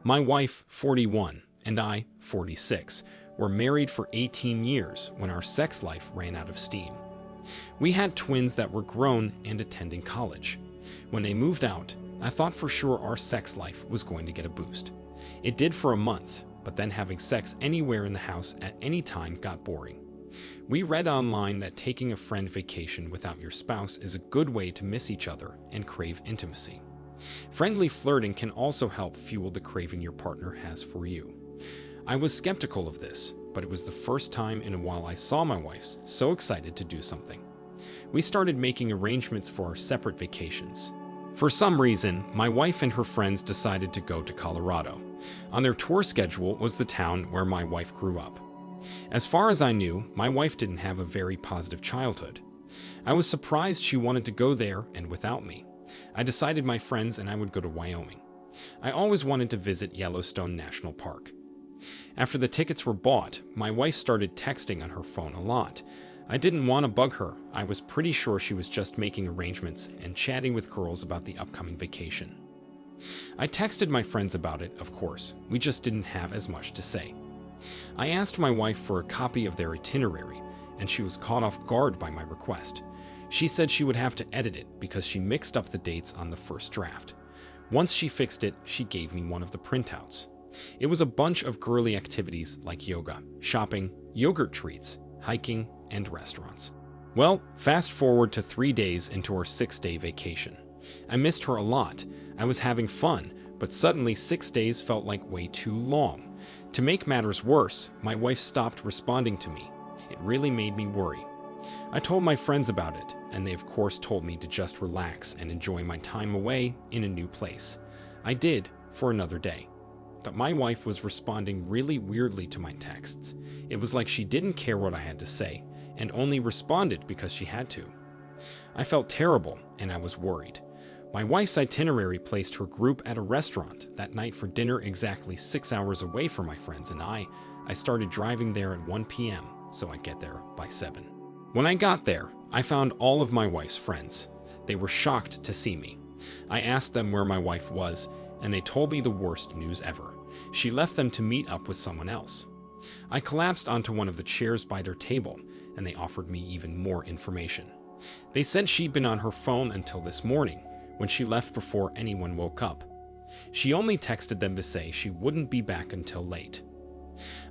My wife, 41, and I, 46, were married for 18 years when our sex life ran out of steam. We had twins that were grown and attending college. When they moved out, I thought for sure our sex life was going to get a boost. It did for a month, but then having sex anywhere in the house at any time got boring. We read online that taking a friend vacation without your spouse is a good way to miss each other and crave intimacy. Friendly flirting can also help fuel the craving your partner has for you. I was skeptical of this, but it was the first time in a while I saw my wife so excited to do something. We started making arrangements for our separate vacations. For some reason, my wife and her friends decided to go to Colorado. On their tour schedule was the town where my wife grew up. As far as I knew, my wife didn't have a very positive childhood. I was surprised she wanted to go there and without me. I decided my friends and I would go to Wyoming. I always wanted to visit Yellowstone National Park. After the tickets were bought, my wife started texting on her phone a lot. I didn't want to bug her. I was pretty sure she was just making arrangements and chatting with girls about the upcoming vacation. I texted my friends about it, of course. We just didn't have as much to say. I asked my wife for a copy of their itinerary, and she was caught off guard by my request. She said she would have to edit it because she mixed up the dates on the first draft. Once she fixed it, she gave me one of the printouts. It was a bunch of girly activities like yoga, shopping, yogurt treats, hiking, and restaurants. Well, fast forward to 3 days into our 6-day vacation. I missed her a lot. I was having fun, but suddenly 6 days felt like way too long. To make matters worse, my wife stopped responding to me. It really made me worry. I told my friends about it, and they of course told me to just relax and enjoy my time away in a new place. I did, for another day. But my wife was responding really weirdly to my texts. It was like she didn't care what I had to say, and only responded because she had to. I felt terrible, and I was worried. My wife's itinerary placed her group at a restaurant that night for dinner exactly 6 hours away from my friends and I. I started driving there at 1 p.m., so I'd get there by 7. When I got there, I found all of my wife's friends. They were shocked to see me. I asked them where my wife was, and they told me the worst news ever. She left them to meet up with someone else. I collapsed onto one of the chairs by their table, and they offered me even more information. They said she'd been on her phone until this morning, when she left before anyone woke up. She only texted them to say she wouldn't be back until late.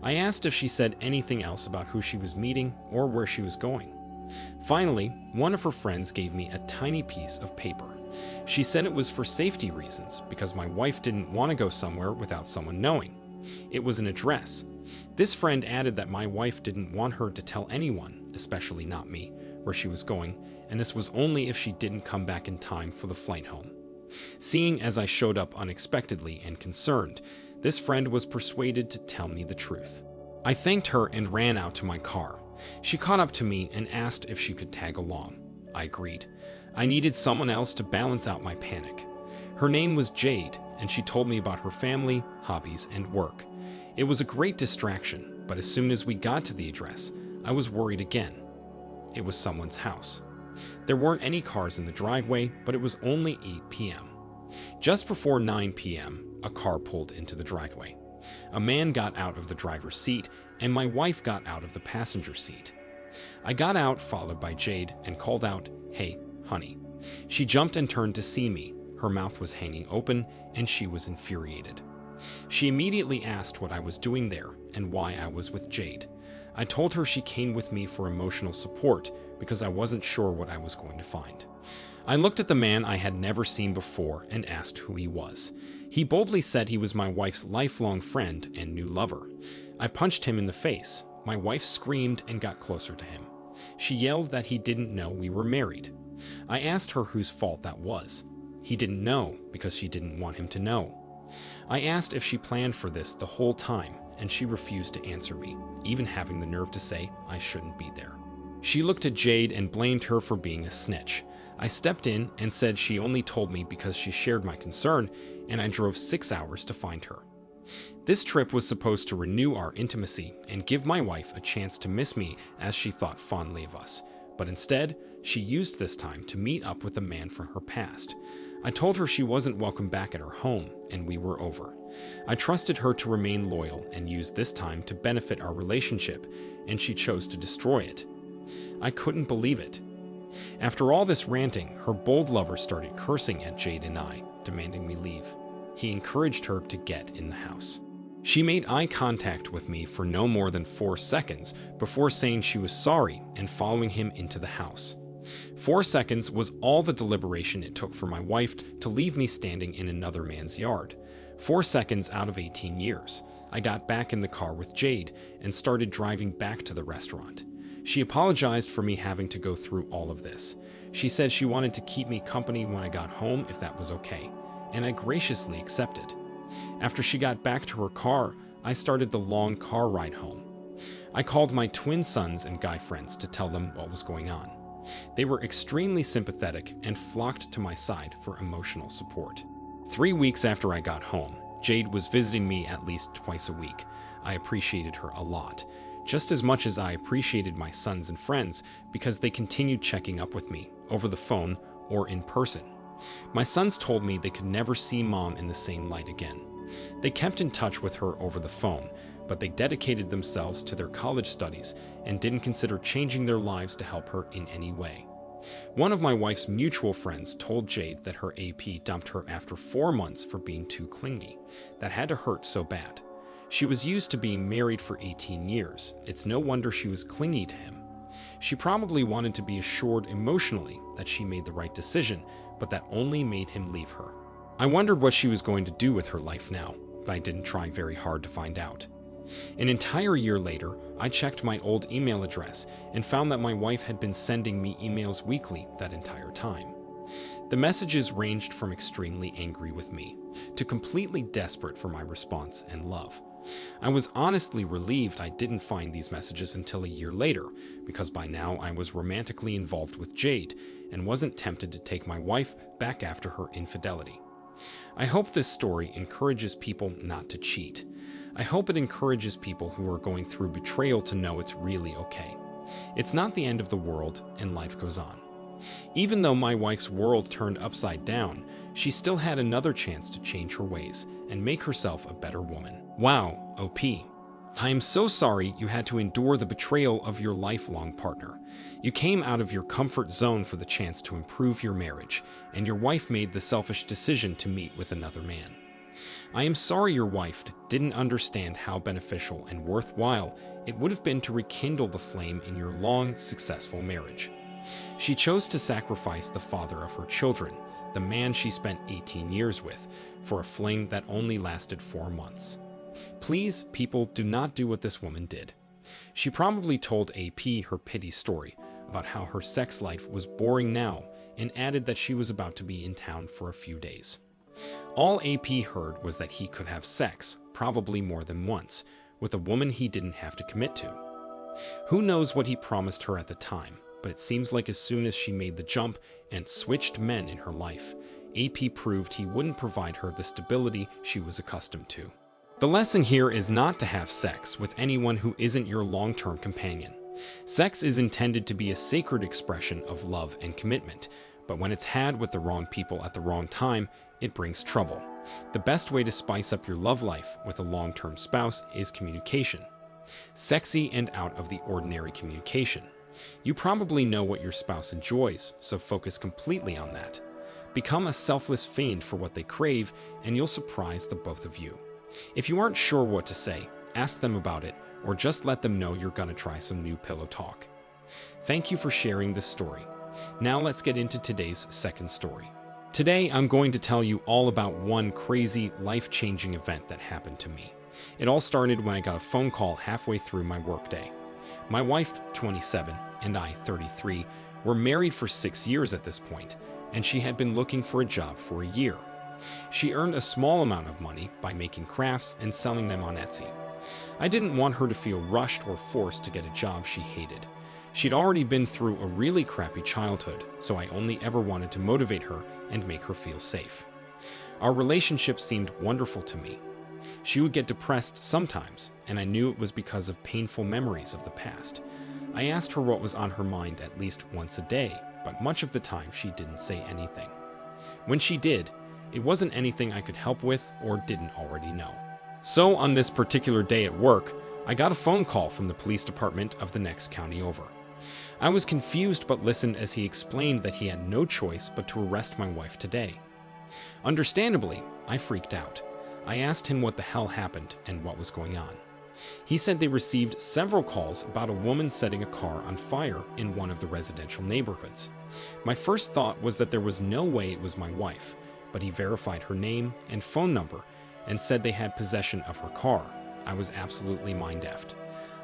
I asked if she said anything else about who she was meeting or where she was going. Finally, one of her friends gave me a tiny piece of paper. She said it was for safety reasons because my wife didn't want to go somewhere without someone knowing. It was an address. This friend added that my wife didn't want her to tell anyone, especially not me, where she was going, and this was only if she didn't come back in time for the flight home. Seeing as I showed up unexpectedly and concerned, this friend was persuaded to tell me the truth. I thanked her and ran out to my car. She caught up to me and asked if she could tag along. I agreed. I needed someone else to balance out my panic. Her name was Jade, and she told me about her family, hobbies, and work. It was a great distraction, but as soon as we got to the address, I was worried again. It was someone's house. There weren't any cars in the driveway, but it was only 8 p.m. Just before 9 p.m., a car pulled into the driveway. A man got out of the driver's seat, and my wife got out of the passenger seat. I got out, followed by Jade, and called out, "Hey, honey." She jumped and turned to see me. Her mouth was hanging open, and she was infuriated. She immediately asked what I was doing there and why I was with Jade. I told her she came with me for emotional support because I wasn't sure what I was going to find. I looked at the man I had never seen before and asked who he was. He boldly said he was my wife's lifelong friend and new lover. I punched him in the face. My wife screamed and got closer to him. She yelled that he didn't know we were married. I asked her whose fault that was. He didn't know because she didn't want him to know. I asked if she planned for this the whole time, and she refused to answer me, even having the nerve to say I shouldn't be there. She looked at Jade and blamed her for being a snitch. I stepped in and said she only told me because she shared my concern, and I drove 6 hours to find her. This trip was supposed to renew our intimacy and give my wife a chance to miss me as she thought fondly of us. But instead, she used this time to meet up with a man from her past. I told her she wasn't welcome back at her home, and we were over. I trusted her to remain loyal and use this time to benefit our relationship, and she chose to destroy it. I couldn't believe it. After all this ranting, her bold lover started cursing at Jade and I, demanding we leave. He encouraged her to get in the house. She made eye contact with me for no more than 4 seconds before saying she was sorry and following him into the house. 4 seconds was all the deliberation it took for my wife to leave me standing in another man's yard. 4 seconds out of 18 years. I got back in the car with Jade and started driving back to the restaurant. She apologized for me having to go through all of this. She said she wanted to keep me company when I got home if that was okay, and I graciously accepted. After she got back to her car, I started the long car ride home. I called my twin sons and guy friends to tell them what was going on. They were extremely sympathetic and flocked to my side for emotional support. 3 weeks after I got home, Jade was visiting me at least twice a week. I appreciated her a lot, just as much as I appreciated my sons and friends because they continued checking up with me over the phone or in person. My sons told me they could never see Mom in the same light again. They kept in touch with her over the phone, but they dedicated themselves to their college studies and didn't consider changing their lives to help her in any way. One of my wife's mutual friends told Jade that her AP dumped her after 4 months for being too clingy. That had to hurt so bad. She was used to being married for 18 years. It's no wonder she was clingy to him. She probably wanted to be assured emotionally that she made the right decision, but that only made him leave her. I wondered what she was going to do with her life now, but I didn't try very hard to find out. An entire year later, I checked my old email address and found that my wife had been sending me emails weekly that entire time. The messages ranged from extremely angry with me to completely desperate for my response and love. I was honestly relieved I didn't find these messages until a year later, because by now I was romantically involved with Jade and wasn't tempted to take my wife back after her infidelity. I hope this story encourages people not to cheat. I hope it encourages people who are going through betrayal to know it's really okay. It's not the end of the world, and life goes on. Even though my wife's world turned upside down, she still had another chance to change her ways and make herself a better woman. Wow, OP. I am so sorry you had to endure the betrayal of your lifelong partner. You came out of your comfort zone for the chance to improve your marriage, and your wife made the selfish decision to meet with another man. I am sorry your wife didn't understand how beneficial and worthwhile it would have been to rekindle the flame in your long, successful marriage. She chose to sacrifice the father of her children, the man she spent 18 years with, for a fling that only lasted 4 months. Please, people, do not do what this woman did. She probably told AP her pity story about how her sex life was boring now and added that she was about to be in town for a few days. All AP heard was that he could have sex, probably more than once, with a woman he didn't have to commit to. Who knows what he promised her at the time, but it seems like as soon as she made the jump and switched men in her life, AP proved he wouldn't provide her the stability she was accustomed to. The lesson here is not to have sex with anyone who isn't your long-term companion. Sex is intended to be a sacred expression of love and commitment, but when it's had with the wrong people at the wrong time, it brings trouble. The best way to spice up your love life with a long-term spouse is communication. Sexy and out of the ordinary communication. You probably know what your spouse enjoys, so focus completely on that. Become a selfless fiend for what they crave, and you'll surprise the both of you. If you aren't sure what to say, ask them about it, or just let them know you're gonna try some new pillow talk. Thank you for sharing this story. Now let's get into today's second story. Today, I'm going to tell you all about one crazy, life-changing event that happened to me. It all started when I got a phone call halfway through my workday. My wife, 27, and I, 33, were married for 6 years at this point, and she had been looking for a job for a year. She earned a small amount of money by making crafts and selling them on Etsy. I didn't want her to feel rushed or forced to get a job she hated. She'd already been through a really crappy childhood, so I only ever wanted to motivate her and make her feel safe. Our relationship seemed wonderful to me. She would get depressed sometimes, and I knew it was because of painful memories of the past. I asked her what was on her mind at least once a day, but much of the time she didn't say anything. When she did, it wasn't anything I could help with or didn't already know. So on this particular day at work, I got a phone call from the police department of the next county over. I was confused but listened as he explained that he had no choice but to arrest my wife today. Understandably, I freaked out. I asked him what the hell happened and what was going on. He said they received several calls about a woman setting a car on fire in one of the residential neighborhoods. My first thought was that there was no way it was my wife, but he verified her name and phone number and said they had possession of her car. I was absolutely mind-effed.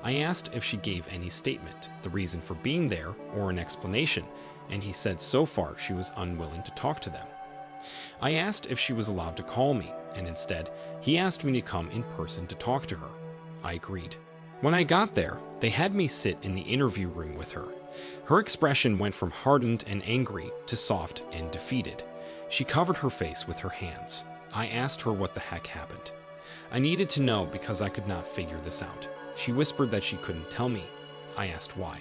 I asked if she gave any statement, the reason for being there, or an explanation, and he said so far she was unwilling to talk to them. I asked if she was allowed to call me, and instead, he asked me to come in person to talk to her. I agreed. When I got there, they had me sit in the interview room with her. Her expression went from hardened and angry to soft and defeated. She covered her face with her hands. I asked her what the heck happened. I needed to know because I could not figure this out. She whispered that she couldn't tell me. I asked why.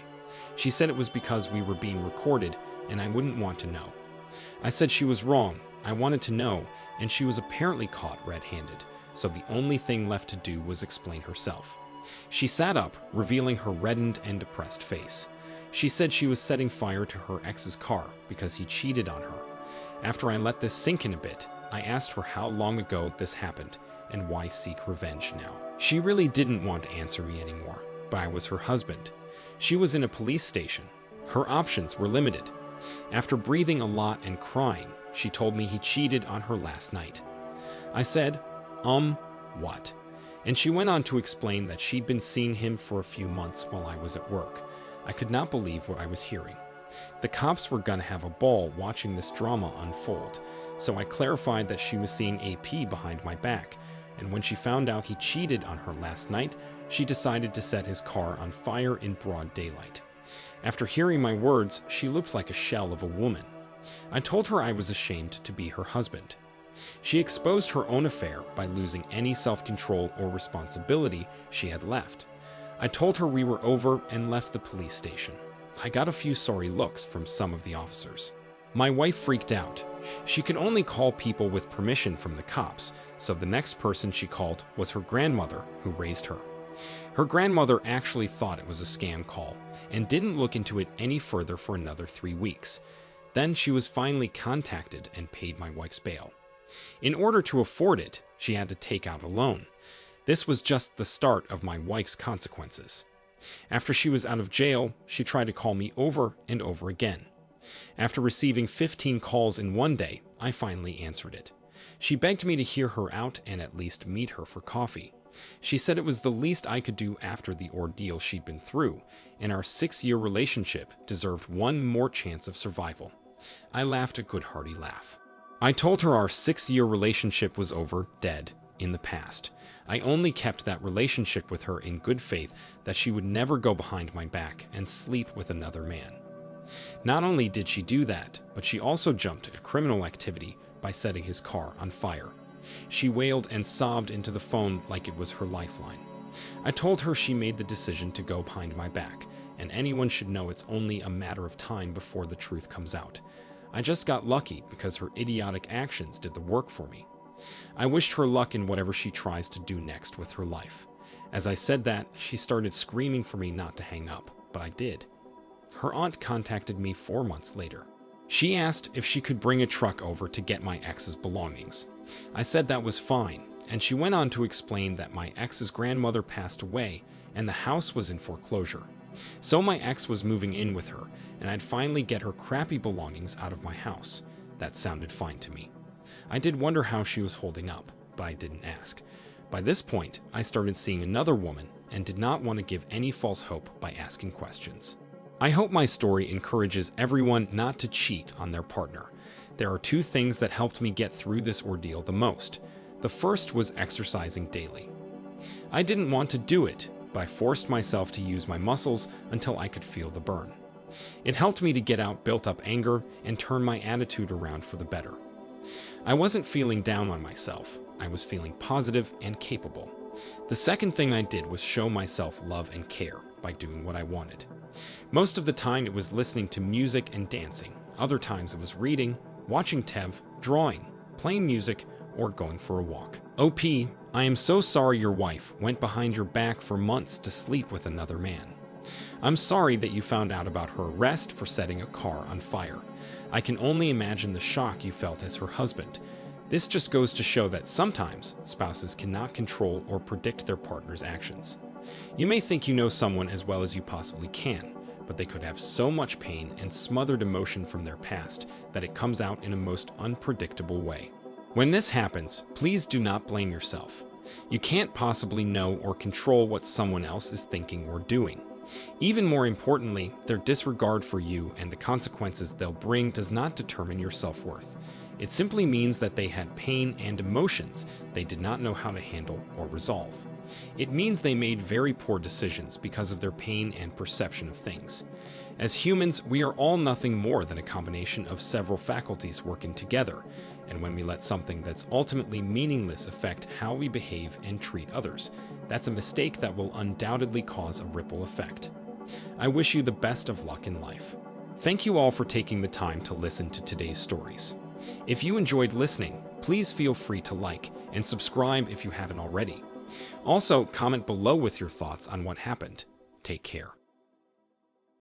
She said it was because we were being recorded and I wouldn't want to know. I said she was wrong. I wanted to know, and she was apparently caught red-handed, so the only thing left to do was explain herself. She sat up, revealing her reddened and depressed face. She said she was setting fire to her ex's car because he cheated on her. After I let this sink in a bit, I asked her how long ago this happened and why seek revenge now. She really didn't want to answer me anymore, but I was her husband. She was in a police station. Her options were limited. After breathing a lot and crying, she told me he cheated on her last night. I said, what? And she went on to explain that she'd been seeing him for a few months while I was at work. I could not believe what I was hearing. The cops were gonna have a ball watching this drama unfold, so I clarified that she was seeing AP behind my back, and when she found out he cheated on her last night, she decided to set his car on fire in broad daylight. After hearing my words, she looked like a shell of a woman. I told her I was ashamed to be her husband. She exposed her own affair by losing any self-control or responsibility she had left. I told her we were over and left the police station. I got a few sorry looks from some of the officers. My wife freaked out. She could only call people with permission from the cops, so the next person she called was her grandmother, who raised her. Her grandmother actually thought it was a scam call and didn't look into it any further for another 3 weeks. Then she was finally contacted and paid my wife's bail. In order to afford it, she had to take out a loan. This was just the start of my wife's consequences. After she was out of jail, she tried to call me over and over again. After receiving 15 calls in one day, I finally answered it. She begged me to hear her out and at least meet her for coffee. She said it was the least I could do after the ordeal she'd been through, and our 6-year relationship deserved one more chance of survival. I laughed a good hearty laugh. I told her our 6-year relationship was over, dead, in the past. I only kept that relationship with her in good faith that she would never go behind my back and sleep with another man. Not only did she do that, but she also jumped at criminal activity by setting his car on fire. She wailed and sobbed into the phone like it was her lifeline. I told her she made the decision to go behind my back, and anyone should know it's only a matter of time before the truth comes out. I just got lucky because her idiotic actions did the work for me. I wished her luck in whatever she tries to do next with her life. As I said that, she started screaming for me not to hang up, but I did. Her aunt contacted me 4 months later. She asked if she could bring a truck over to get my ex's belongings. I said that was fine, and she went on to explain that my ex's grandmother passed away and the house was in foreclosure. So my ex was moving in with her, and I'd finally get her crappy belongings out of my house. That sounded fine to me. I did wonder how she was holding up, but I didn't ask. By this point, I started seeing another woman and did not want to give any false hope by asking questions. I hope my story encourages everyone not to cheat on their partner. There are 2 things that helped me get through this ordeal the most. The first was exercising daily. I didn't want to do it, but I forced myself to use my muscles until I could feel the burn. It helped me to get out built-up anger and turn my attitude around for the better. I wasn't feeling down on myself. I was feeling positive and capable. The second thing I did was show myself love and care by doing what I wanted. Most of the time it was listening to music and dancing. Other times it was reading, watching TV, drawing, playing music, or going for a walk. OP, I am so sorry your wife went behind your back for months to sleep with another man. I'm sorry that you found out about her arrest for setting a car on fire. I can only imagine the shock you felt as her husband. This just goes to show that sometimes spouses cannot control or predict their partner's actions. You may think you know someone as well as you possibly can, but they could have so much pain and smothered emotion from their past that it comes out in a most unpredictable way. When this happens, please do not blame yourself. You can't possibly know or control what someone else is thinking or doing. Even more importantly, their disregard for you and the consequences they'll bring does not determine your self-worth. It simply means that they had pain and emotions they did not know how to handle or resolve. It means they made very poor decisions because of their pain and perception of things. As humans, we are all nothing more than a combination of several faculties working together, and when we let something that's ultimately meaningless affect how we behave and treat others, that's a mistake that will undoubtedly cause a ripple effect. I wish you the best of luck in life. Thank you all for taking the time to listen to today's stories. If you enjoyed listening, please feel free to like and subscribe if you haven't already. Also, comment below with your thoughts on what happened. Take care.